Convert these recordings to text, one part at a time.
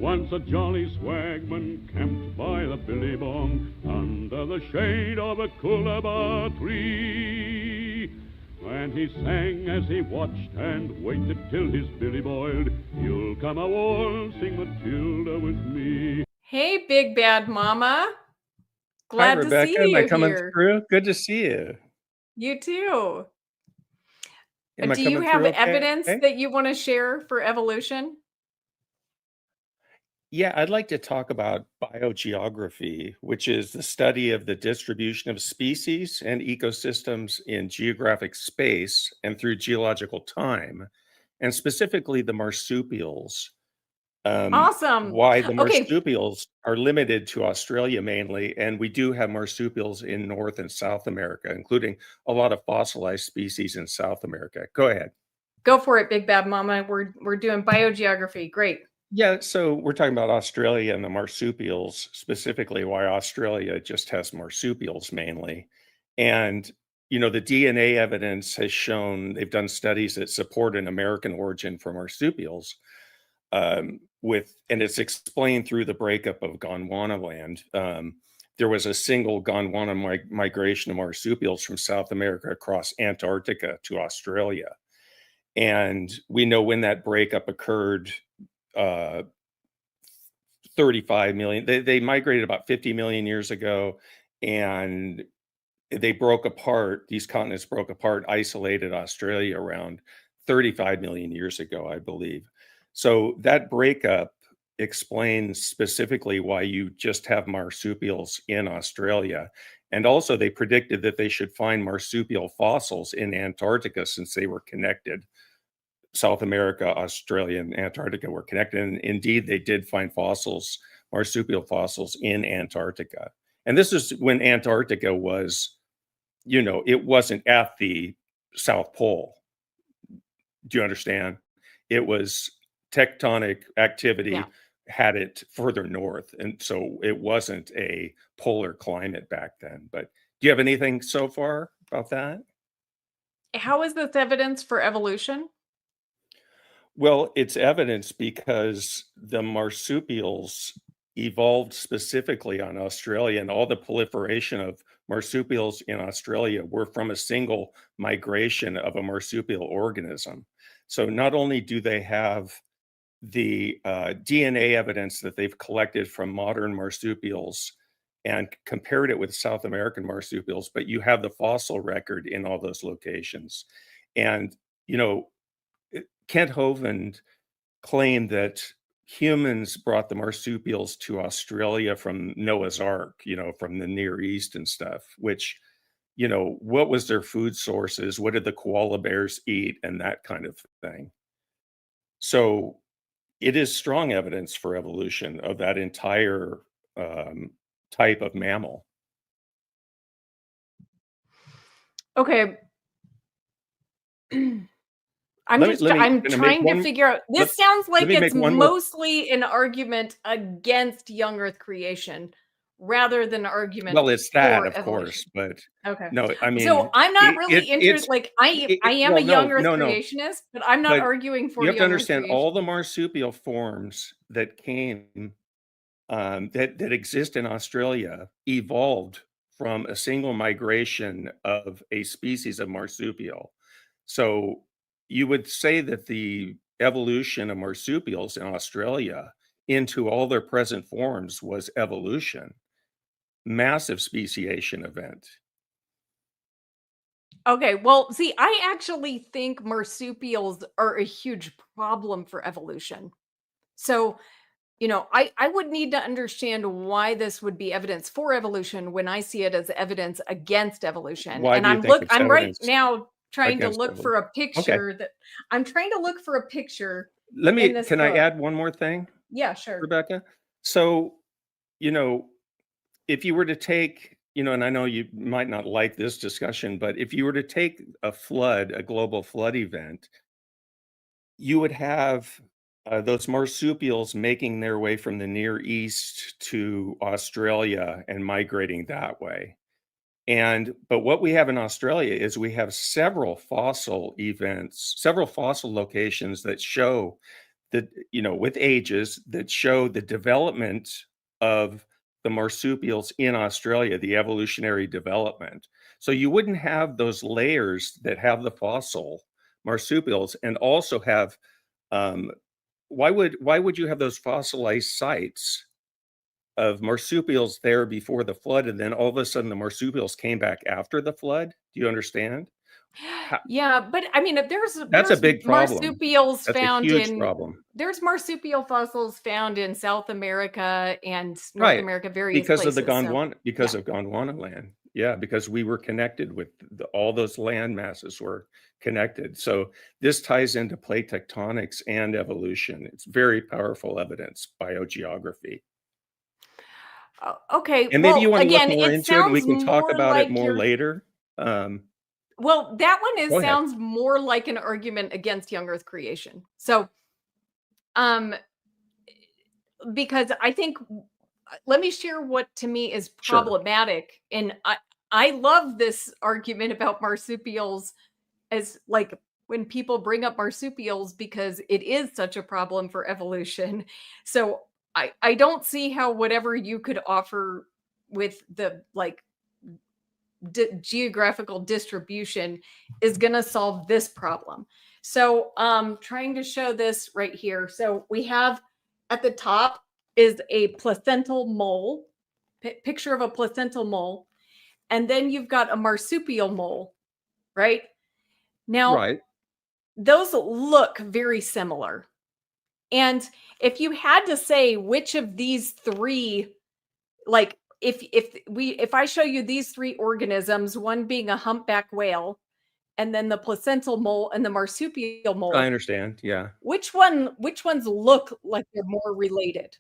Once a jolly swagman camped by the billy bong under the shade of a coolabah tree. And he sang as he watched and waited till his billy boiled. You'll come a waltzing Matilda with me. Hey, Big Bad Mama. Hi, Glad to Rebecca. see Am I you coming here. through? Good to see you. You too. Am I Do you coming have through evidence okay? that you want to share for evolution? Yeah, I'd like to talk about biogeography, which is the study of the distribution of species and ecosystems in geographic space and through geological time, and specifically the marsupials. Awesome. Why the Okay. marsupials are limited to Australia mainly, and we do have marsupials in North and South America, including a lot of fossilized species in South America. Go ahead. Go for it, Big Bad Mama. We're doing biogeography. Great. Yeah, so we're talking about Australia and the marsupials, specifically why Australia just has marsupials mainly. And, the DNA evidence has shown they've done studies that support an American origin for marsupials. And it's explained through the breakup of Gondwanaland. There was a single Gondwana migration of marsupials from South America across Antarctica to Australia. And we know when that breakup occurred, uh, 35 million. They migrated about 50 million years ago, and they broke apart. These continents broke apart, isolated Australia around 35 million years ago, I believe. So that breakup explains specifically why you just have marsupials in Australia. And also, they predicted that they should find marsupial fossils in Antarctica since they were connected. South America, Australia, and Antarctica were connected. And indeed, they did find fossils, marsupial fossils in Antarctica. And this is when Antarctica was, it wasn't at the South Pole. Do you understand? It was tectonic activity had it further north. And so it wasn't a polar climate back then. But do you have anything so far about that? How is this evidence for evolution? Well, it's evidence because the marsupials evolved specifically on Australia, and all the proliferation of marsupials in Australia were from a single migration of a marsupial organism. So not only do they have the DNA evidence that they've collected from modern marsupials and compared it with South American marsupials, but you have the fossil record in all those locations. And, Kent Hovind claimed that humans brought the marsupials to Australia from Noah's Ark, from the Near East and stuff, which, what was their food sources? What did the koala bears eat? And that kind of thing. So it is strong evidence for evolution of that entire type of mammal. Okay. I'm Let me I'm can I make trying to one figure out. let This sounds let like me it's make one more. mostly an argument against young Earth creation rather than an argument Well, it's that, for of course, evolution. but Okay. no, I So mean, I'm not really it's interested. Like I am a well, young Earth no, creationist, but I'm not but arguing for you have to young Earth understand all the creation. marsupial forms that came that exist in Australia evolved from a single migration of a species of marsupial. So you would say that the evolution of marsupials in Australia into all their present forms was evolution, massive speciation event. Okay, well, see, I actually think marsupials are a huge problem for evolution. So, I would need to understand why this would be evidence for evolution when I see it as evidence against evolution. Why And do you think it's I'm right evidence now trying to against look evolution? for a Okay, picture that I'm trying to look for a picture in this can I book. add one more thing, Yeah, sure. Rebecca? So, you know, if you were to take, and I know you might not like this discussion, but if you were to take a global flood event, you would have those marsupials making their way from the Near East to Australia and migrating that way. But what we have in Australia is we have several fossil events, several fossil locations that show that, with ages that show the development of the marsupials in Australia, the evolutionary development. So you wouldn't have those layers that have the fossil marsupials and also have, um, why would you have those fossilized sites of marsupials there before the flood, and then all of a sudden the marsupials came back after the flood? Do you understand? Ho Yeah, but I mean, That's a there's big problem. marsupials That's a found huge in problem. there's marsupial fossils found in South America and North Right, America, various because of the places. So, Gondwana yeah. because of Gondwana land. Yeah, because we were connected with all those land masses were connected. So this ties into plate tectonics and evolution. It's very powerful evidence, biogeography. Okay. And maybe you Well, want to look again, more it into it and we sounds can talk more about it like more you're later. Um, well, that one Go is ahead. sounds more like an argument against young Earth creation. So, um, because I think let me share what to me is Sure. problematic. And I love this argument about marsupials as like when people bring up marsupials because it is such a problem for evolution. So I don't see how whatever you could offer with the like geographical distribution is going to solve this problem. So trying to show this right here. So we have at the top is a placental mole, picture of a placental mole, and then you've got a marsupial mole, right? Now, Right. those look very similar. And if you had to say which of these three, like if I show you these three organisms, one being a humpback whale, and then the placental mole and the marsupial I mole, understand. Yeah. which ones look like they're more related?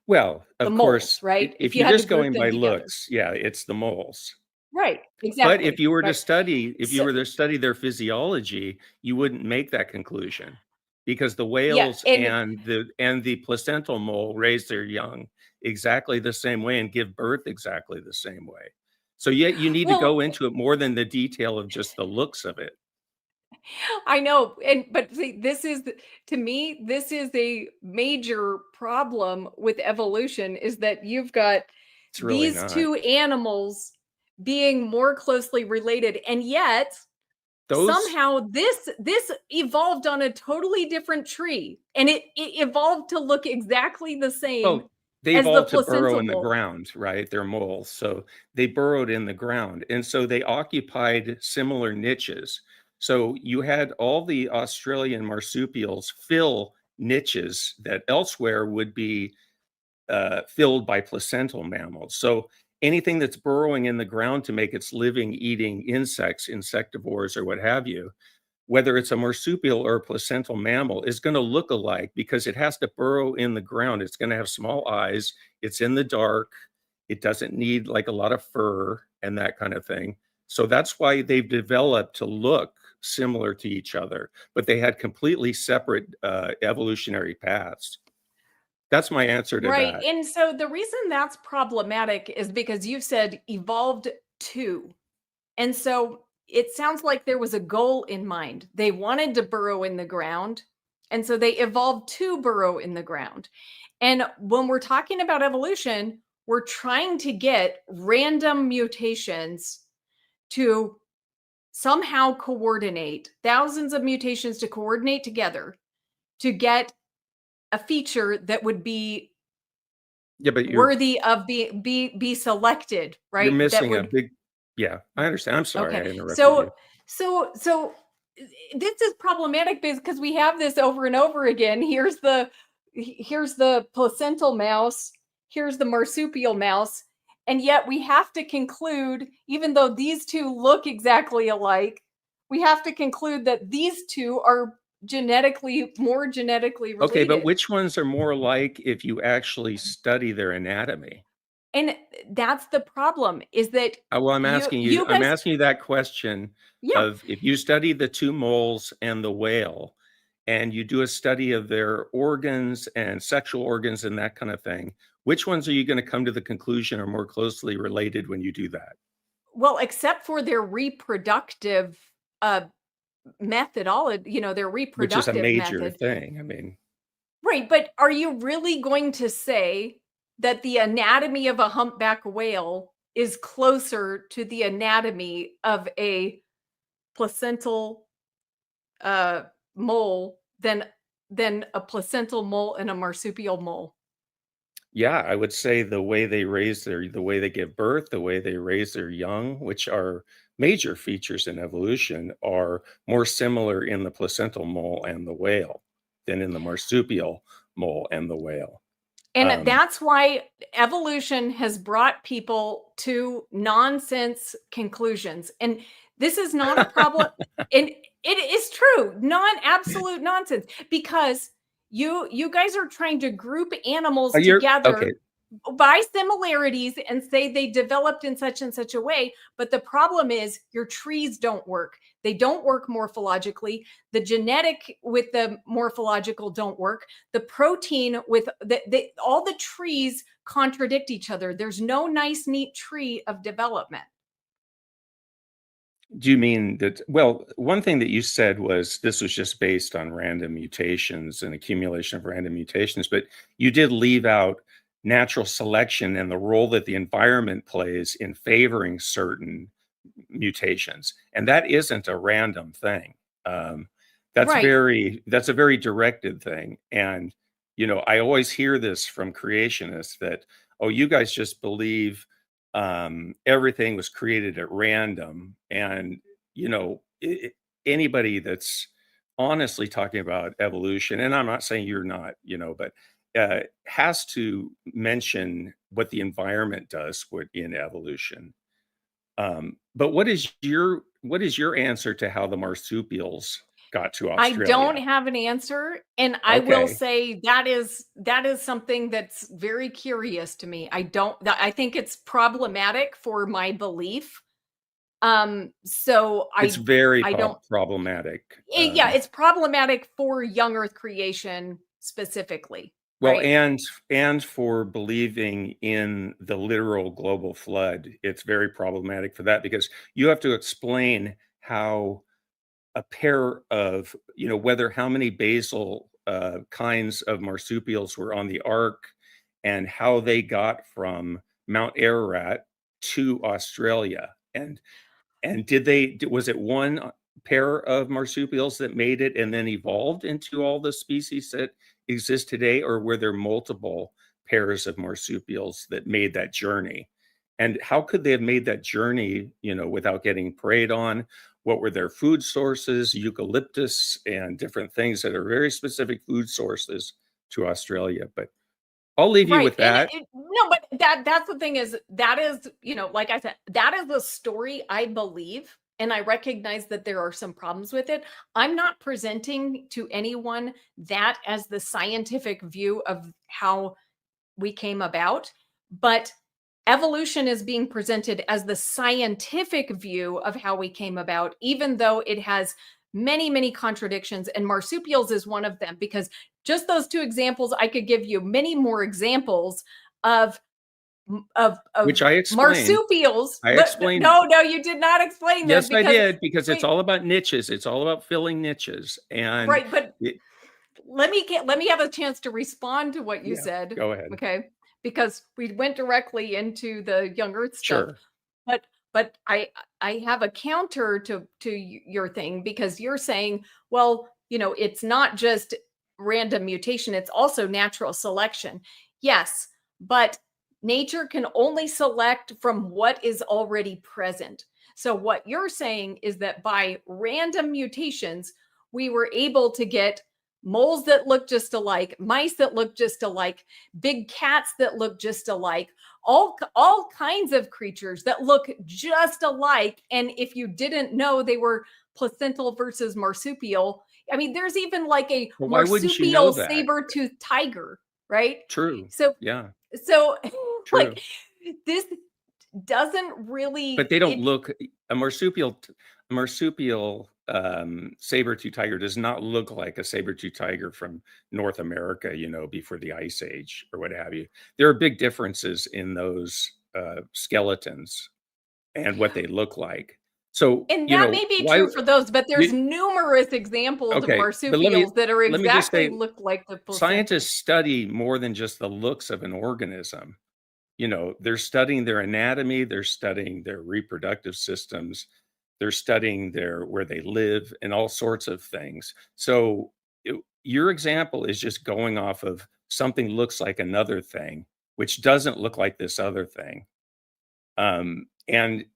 Well, The of moles, course, right? If if you you're had to just group going them by together. looks, yeah, it's the moles. Right, But if exactly. you were to Right. study if you So were to study their physiology, you wouldn't make that conclusion because the yeah, whales and and the placental mole raise their young exactly the same way and give birth exactly the same way. So yet you need to well, go into it more than the detail of just the looks of it. I know, and but see, to me, this is a major problem with evolution is that you've got It's really these not. two animals being more closely related, and yet Those somehow this evolved on a totally different tree, and it evolved to look exactly the same Well, they as the evolved to burrow placental in the mole. ground, right? They're moles, so they burrowed in the ground, and so they occupied similar niches. So you had all the Australian marsupials fill niches that elsewhere would be filled by placental mammals. So anything that's burrowing in the ground to make its living eating insects, insectivores, or what have you, whether it's a marsupial or a placental mammal, is going to look alike because it has to burrow in the ground. It's going to have small eyes. It's in the dark. It doesn't need like a lot of fur and that kind of thing. So that's why they've developed to look similar to each other, but they had completely separate evolutionary paths. That's my answer to Right. that. And so the reason that's problematic is because you said evolved to. And so it sounds like there was a goal in mind. They wanted to burrow in the ground. And so they evolved to burrow in the ground. And when we're talking about evolution, we're trying to get random mutations to somehow coordinate, thousands of mutations to coordinate together to get a feature that would be Yeah, but worthy of be selected, you're right? That missing a would big. Yeah, I understand. I'm sorry okay. I interrupted So you. so this is problematic because we have this over and over again. Here's the placental mouse, here's the marsupial mouse, and yet we have to conclude, even though these two look exactly alike, we have to conclude that these two are more genetically Okay, but related. which ones are more alike if you actually study their anatomy? And that's the problem is that Well, you I'm guys asking you that question yeah. of if you study the two moles and the whale, and you do a study of their organs and sexual organs and that kind of thing, which ones are you going to come to the conclusion are more closely related when you do that? Well, except for their reproductive, uh, methodology, their Which is a reproductive major method. thing. I mean. Right, but are you really going to say that the anatomy of a humpback whale is closer to the anatomy of a placental uh, mole than a placental mole and a marsupial mole? Yeah, I would say the way they give birth, the way they raise their young, which are major features in evolution, are more similar in the placental mole and the whale than in the marsupial mole and the whale. And Um, that's why evolution has brought people to nonsense conclusions. And this is not a problem. And it is true, absolute nonsense, because you guys are trying to group animals you're okay. together by similarities and say they developed in such and such a way. But the problem is your trees don't work. They don't work morphologically. The genetic with the morphological don't work. The protein with all the trees contradict each other. There's no nice, neat tree of development. Do you mean that? Well, one thing that you said was this was just based on random mutations and accumulation of random mutations, but you did leave out natural selection and the role that the environment plays in favoring certain mutations, and that isn't a random thing. Um, Right. that's a very directed thing, and I always hear this from creationists that, oh, you guys just believe everything was created at random, and you know anybody that's honestly talking about evolution, and I'm not saying you're not, but has to mention what the environment does in evolution. But what is your answer to how the marsupials got to I don't Australia? have an answer, and I will Okay, say that is something that's very curious to me. I think it's problematic for my belief. So it's I very I don't problematic. yeah, it's problematic for young earth creation specifically, Well, right? and for believing in the literal global flood, it's very problematic for that because you have to explain how a pair of, whether how many basal kinds of marsupials were on the ark and how they got from Mount Ararat to Australia. And was it one pair of marsupials that made it and then evolved into all the species that exist today, or were there multiple pairs of marsupials that made that journey? And how could they have made that journey, without getting preyed on? What were their food sources? Eucalyptus and different things that are very specific food sources to Australia. But I'll leave you Right. with And that. no, but that's the thing is that is, like I said, that is the story I believe. And I recognize that there are some problems with it. I'm not presenting to anyone that as the scientific view of how we came about, but evolution is being presented as the scientific view of how we came about, even though it has many, many contradictions. And marsupials is one of them, because just those two examples, I could give you many more examples of Which I explained. marsupials. I But explained. no, you did not explain them Yes, I because did, because it's wait, all about niches. It's all about filling niches. And right, but it, let me have a chance to respond to what you yeah, said, go ahead. okay? Because we went directly into the young earth stuff. Sure. But I have a counter to your thing, because you're saying, well, it's not just random mutation, it's also natural selection. Yes, but nature can only select from what is already present. So what you're saying is that by random mutations, we were able to get moles that look just alike, mice that look just alike, big cats that look just alike, all kinds of creatures that look just alike. And if you didn't know they were placental versus marsupial, I mean, there's even like a Well, why wouldn't you know marsupial that? saber-toothed tiger, right? True. So Yeah, so true. like this doesn't But really they don't it look a marsupial saber-tooth tiger does not look like a saber-tooth tiger from North America, before the Ice Age or what have you. There are big differences in those skeletons and what they look like. So, And that may be why true for those, but there's you numerous examples of okay, but marsupials that are let me just exactly say, look like the placenta. scientists study more than just the looks of an organism. They're studying their anatomy, they're studying their reproductive systems, they're studying where they live and all sorts of things. So your example is just going off of something looks like another thing, which doesn't look like this other thing. And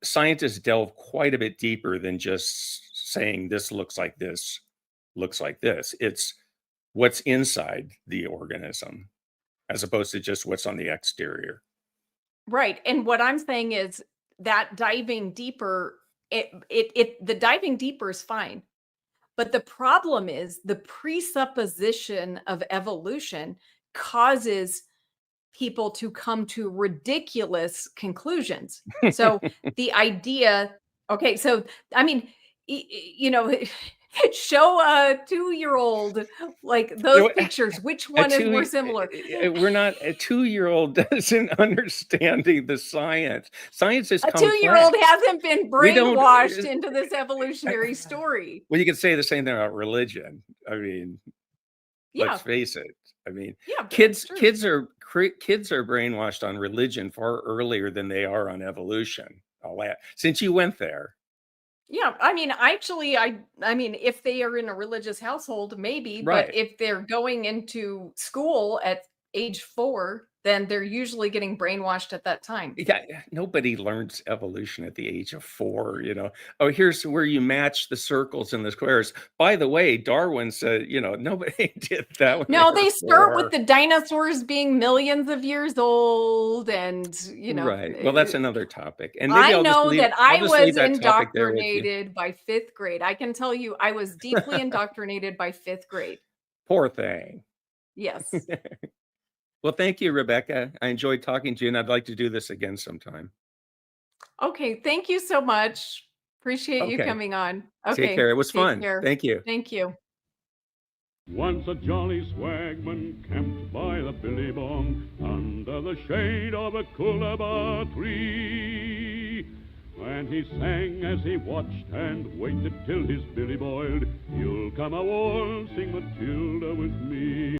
scientists delve quite a bit deeper than just saying this looks like this, looks like this. It's what's inside the organism as opposed to just what's on the exterior. Right, and what I'm saying is that diving deeper, the diving deeper is fine, but the problem is the presupposition of evolution causes people to come to ridiculous conclusions. So the idea, okay, so I mean, show a 2-year-old like You those know, pictures, which a one is more two similar? we're not a 2-year-old doesn't understanding the science. Science is A complex. 2-year-old hasn't been We don't brainwashed into this evolutionary story. well, you could say the same thing about religion. I mean, let's Yeah, face it. I mean, yeah, that's kids true. kids are kids are brainwashed on religion far earlier than they are on evolution. All that. Since you went there. Yeah, I mean, actually, I mean, if they are in a religious household, maybe, but Right. if they're going into school at age 4, then they're usually getting brainwashed at that time. Yeah, nobody learns evolution at the age of 4. Oh, here's where you match the circles and the squares. By the way, Darwin said, nobody did that when they No, were they start with 4. the dinosaurs being millions of years old and, Right. Well, that's another topic. And maybe I know that I'll I just leave was that topic there with you. indoctrinated by 5th grade. I can tell you I was deeply indoctrinated by 5th grade. Poor thing. Yes. Well, thank you, Rebecca. I enjoyed talking to you, and I'd like to do this again sometime. Okay, thank you so much. Appreciate you Okay. coming on. Take care. Okay, It was take fun. care. Thank you. Thank you. Once a jolly swagman camped by the billy bong under the shade of a coolabah tree. And he sang as he watched and waited till his billy boiled. You'll come a waltzing Matilda with me.